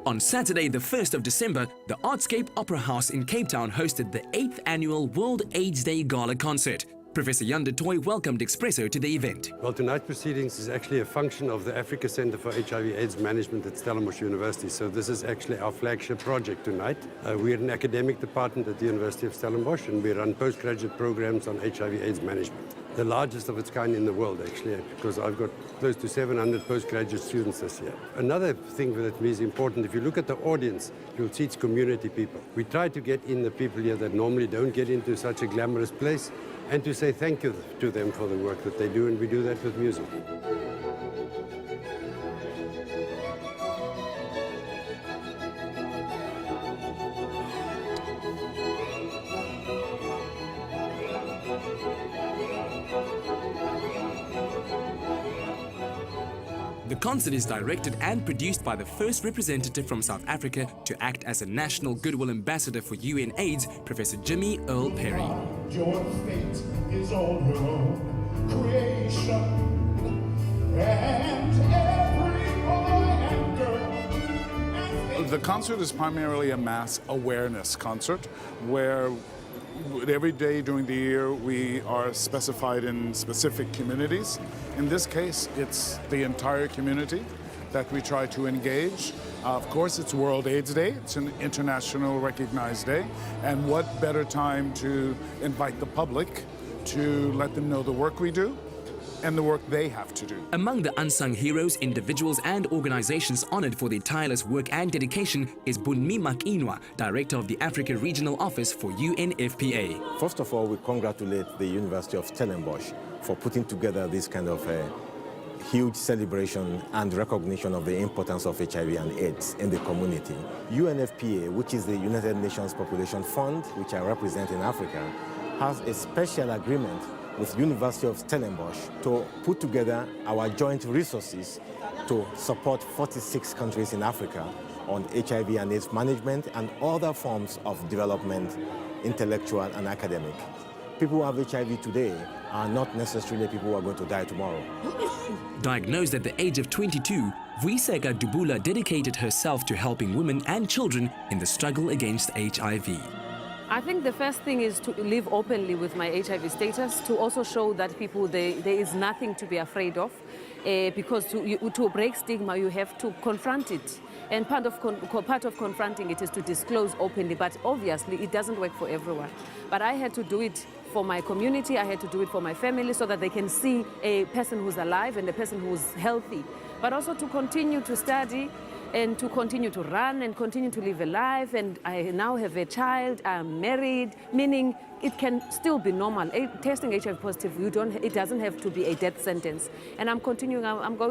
On Saturday, the 1st of December, the Artscape Opera House in Cape Town hosted the 8th annual World AIDS Day Gala concert. Professor Jan de Tooy welcomed Expresso to the event. Well, tonight's proceedings is actually a function of the Africa Center for HIV/AIDS Management at Stellenbosch University. So this is actually our flagship project tonight. We're an academic department at the University of Stellenbosch, and we run postgraduate programs on HIV/AIDS management. The largest of its kind in the world, actually, because I've got close to 700 postgraduate students this year. Another thing that is important, if you look at the audience, you'll see it's community people. We try to get in the people here that normally don't get into such a glamorous place, and to say thank you to them for the work that they do, and we do that with music. The concert is directed and produced by the first representative from South Africa to act as a National Goodwill Ambassador for UN AIDS, Professor Jimmy Earl Perry. Your fate is all your own creation, and every boy and girl. The concert is primarily a mass awareness concert where every day during the year we are specified in specific communities. In this case, it's the entire community that we try to engage. Of course, it's World AIDS Day. It's an international recognized day. And what better time to invite the public to let them know the work we do and the work they have to do. Among the unsung heroes, individuals and organizations honored for their tireless work and dedication is Bunmi Makinwa, Director of the Africa Regional Office for UNFPA. First of all, we congratulate the University of Stellenbosch for putting together this kind of huge celebration and recognition of the importance of HIV and AIDS in the community. UNFPA, which is the United Nations Population Fund, which I represent in Africa, has a special agreement with University of Stellenbosch to put together our joint resources to support 46 countries in Africa on HIV and AIDS management and other forms of development, intellectual and academic. People who have HIV today are not necessarily people who are going to die tomorrow. Diagnosed at the age of 22, Vuiseka Dubula dedicated herself to helping women and children in the struggle against HIV. I think the first thing is to live openly with my HIV status, to also show that people there is nothing to be afraid of, because to break stigma you have to confront it. And part of confronting it is to disclose openly, but obviously it doesn't work for everyone. But I had to do it for my community, I had to do it for my family so that they can see a person who's alive and a person who's healthy. But also to continue to study and to continue to run and continue to live a life. And I now have a child, I'm married, meaning it can still be normal. Testing HIV positive, it doesn't have to be a death sentence. And I'm going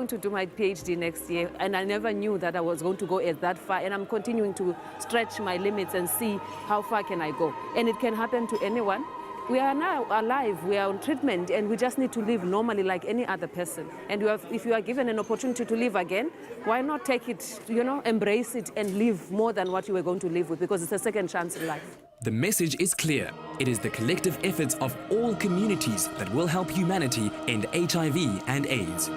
to do my PhD next year, and I never knew that I was going to go that far, and I'm continuing to stretch my limits and see how far can I go. And it can happen to anyone. We are now alive, we are on treatment, and we just need to live normally like any other person. And if you are given an opportunity to live again, why not take it, embrace it and live more than what you were going to live with, because it's a second chance in life. The message is clear. It is the collective efforts of all communities that will help humanity end HIV and AIDS.